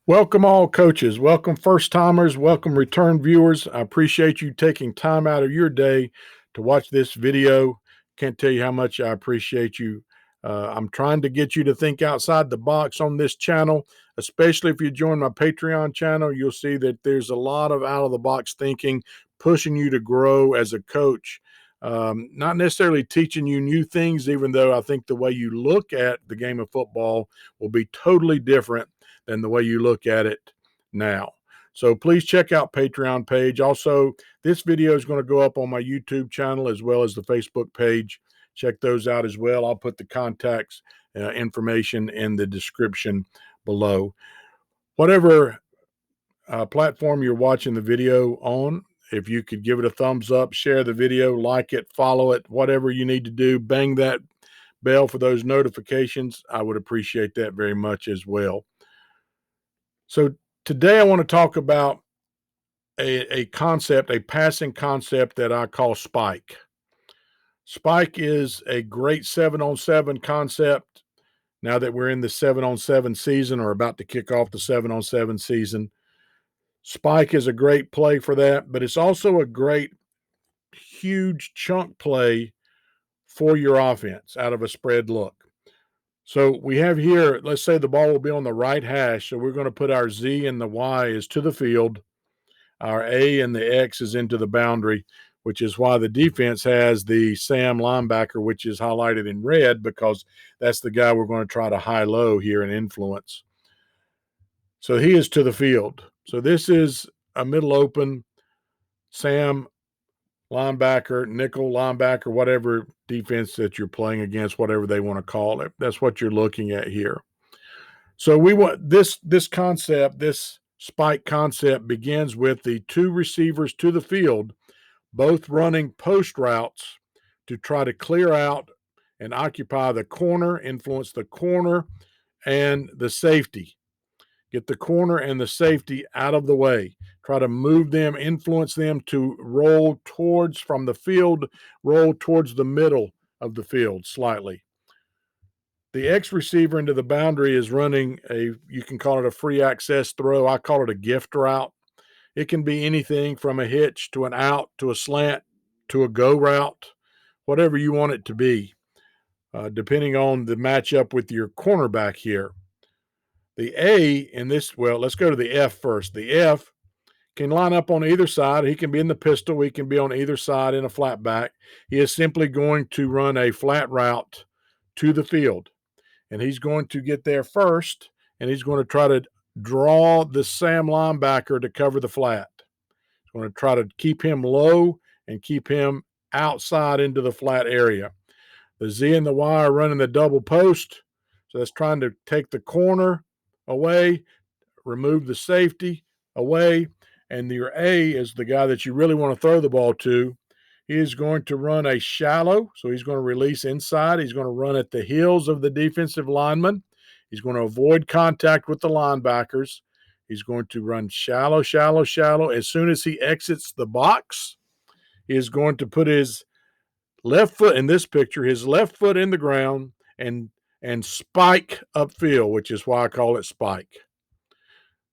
Welcome all coaches. Welcome first timers. Welcome return viewers. I appreciate you taking time out of your day to watch this video. Can't tell you how much I appreciate you. I'm trying to get you to think outside the box on this channel, especially if you join my Patreon channel. You'll see that there's a lot of out of the box thinking, pushing you to grow as a coach. Not necessarily teaching you new things, even though I think the way you look at the game of football will be totally different than the way you look at it now. So please check out Patreon page. Also, this video is going to go up on my YouTube channel as well as the Facebook page. Check those out as well. I'll put the contacts information in the description below. Whatever platform you're watching the video on, if you could give it a thumbs up, share the video, like it, follow it, whatever you need to do, bang that bell for those notifications. I would appreciate that very much as well. So today I want to talk about a concept, a passing concept that I call spike. Spike is a great 7-on-7 concept. Now that we're in the 7-on-7 season or about to kick off the 7-on-7 season, spike is a great play for that, but it's also a great, huge chunk play for your offense out of a spread look. So we have here, let's say the ball will be on the right hash. So we're going to put our Z and the Y is to the field. Our A and the X is into the boundary, which is why the defense has the Sam linebacker, which is highlighted in red, because that's the guy we're going to try to high-low here and influence. So he is to the field. So this is a middle open Sam linebacker, nickel linebacker, whatever defense that you're playing against, whatever they want to call it. That's what you're looking at here. So we want this concept, this spike concept begins with the two receivers to the field, both running post routes to try to clear out and occupy the corner, influence the corner and the safety. Get the corner and the safety out of the way. Try to move them, influence them to roll towards from the field, roll towards the middle of the field slightly. The X receiver into the boundary is running you can call it a free access throw. I call it a gift route. It can be anything from a hitch to an out to a slant to a go route, whatever you want it to be, depending on the matchup with your cornerback here. The A in this, well, let's go to the F first. The F can line up on either side. He can be in the pistol. He can be on either side in a flat back. He is simply going to run a flat route to the field. And he's going to get there first, and he's going to try to draw the Sam linebacker to cover the flat. He's going to try to keep him low and keep him outside into the flat area. The Z and the Y are running the double post, so that's trying to take the corner away, remove the safety away, and your A is the guy that you really want to throw the ball to. He is going to run a shallow, so he's going to release inside. He's going to run at the heels of the defensive lineman. He's going to avoid contact with the linebackers. He's going to run shallow, shallow, shallow. As soon as he exits the box, he is going to put his left foot in this picture, his left foot in the ground and spike upfield, which is why I call it spike.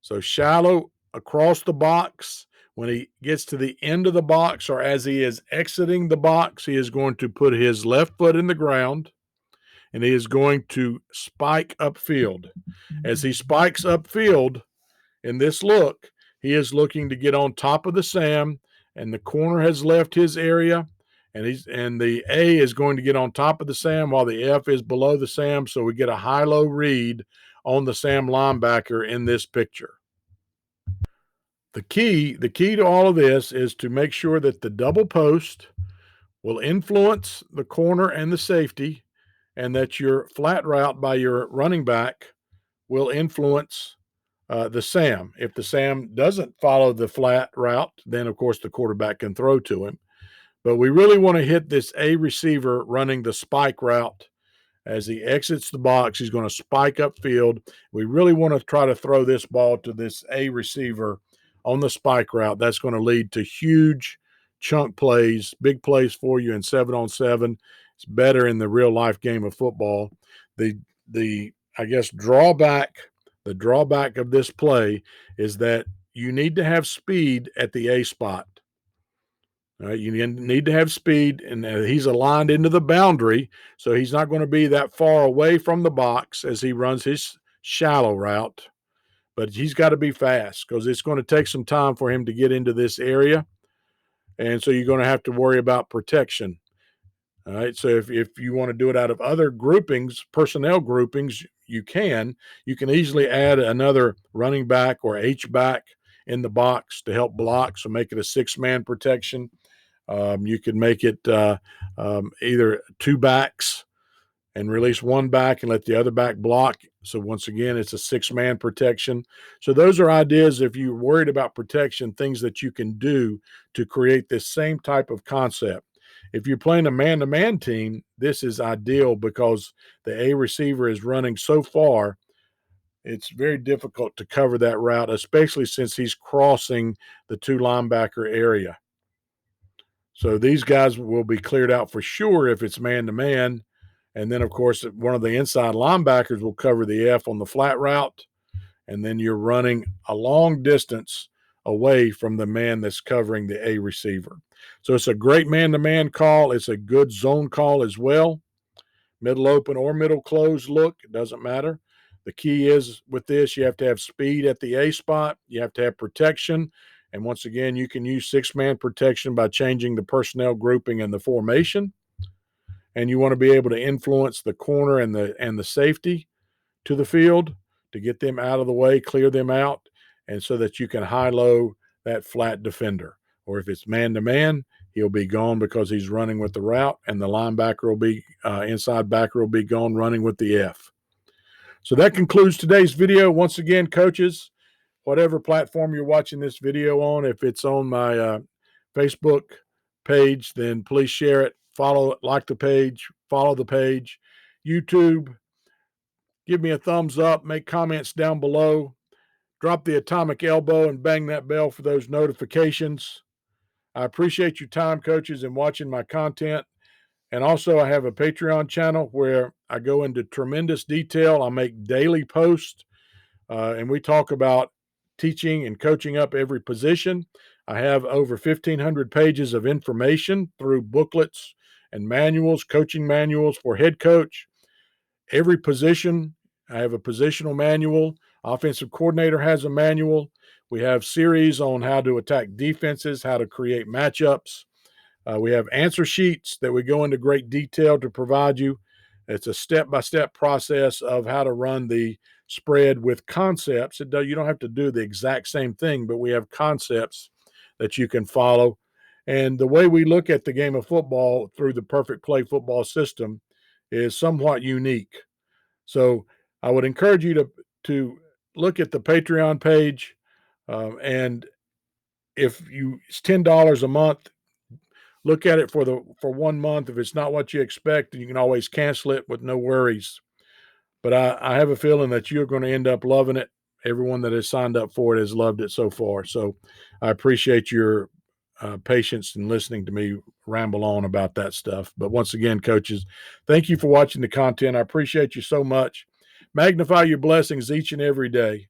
So shallow across the box. When he gets to the end of the box or as he is exiting the box, he is going to put his left foot in the ground and he is going to spike upfield. As he spikes upfield in this look, he is looking to get on top of the Sam, and the corner has left his area, and the A is going to get on top of the Sam while the F is below the Sam, so we get a high-low read on the Sam linebacker in this picture. The key to all of this is to make sure that the double post will influence the corner and the safety, and that your flat route by your running back will influence the Sam. If the Sam doesn't follow the flat route, then of course the quarterback can throw to him. But we really want to hit this A receiver running the spike route. As he exits the box, he's going to spike upfield. We really want to try to throw this ball to this A receiver on the spike route. That's going to lead to huge chunk plays, big plays for you in 7-on-7. It's better in the real life game of football. The I guess drawback The drawback of this play is that you need to have speed at the A spot. All right, you need to have speed, and he's aligned into the boundary, so he's not going to be that far away from the box as he runs his shallow route. But he's got to be fast because it's going to take some time for him to get into this area, and so you're going to have to worry about protection. All right, so if you want to do it out of other groupings, personnel groupings, you can easily add another running back or H back in the box to help block, so make it a 6-man protection. You could make it either 2 backs and release 1 back and let the other back block. So once again, it's a 6-man protection. So those are ideas if you're worried about protection, things that you can do to create this same type of concept. If you're playing a man-to-man team, this is ideal because the A receiver is running so far, it's very difficult to cover that route, especially since he's crossing the 2 linebacker area. So these guys will be cleared out for sure if it's man-to-man. And then, of course, one of the inside linebackers will cover the F on the flat route. And then you're running a long distance away from the man that's covering the A receiver. So it's a great man-to-man call. It's a good zone call as well. Middle open or middle closed look, it doesn't matter. The key is with this, you have to have speed at the A spot. You have to have protection. And once again, you can use 6-man protection by changing the personnel grouping and the formation. And you want to be able to influence the corner and the safety to the field to get them out of the way, clear them out, and so that you can high-low that flat defender. Or if it's man-to-man, he'll be gone because he's running with the route, and the linebacker will be inside backer will be gone running with the F. So that concludes today's video. Once again, coaches, whatever platform you're watching this video on, if it's on my Facebook page, then please share it, follow it, like the page, follow the page. YouTube, give me a thumbs up, make comments down below, drop the atomic elbow and bang that bell for those notifications. I appreciate your time, coaches, and watching my content. And also, I have a Patreon channel where I go into tremendous detail. I make daily posts, and we talk about teaching and coaching up every position. I have over 1,500 pages of information through booklets and manuals, coaching manuals for head coach. Every position, I have a positional manual. Offensive coordinator has a manual. We have series on how to attack defenses, how to create matchups. We have answer sheets that we go into great detail to provide you. It's a step-by-step process of how to run the spread with concepts. You don't have to do the exact same thing, but we have concepts that you can follow. And the way we look at the game of football through the perfect play football system is somewhat unique. So I would encourage you to look at the Patreon page, and if it's $10 a month, look at it for 1 month. If it's not what you expect, you can always cancel it with no worries. But I have a feeling that you're going to end up loving it. Everyone that has signed up for it has loved it so far. So I appreciate your patience in listening to me ramble on about that stuff. But once again, coaches, thank you for watching the content. I appreciate you so much. Magnify your blessings each and every day.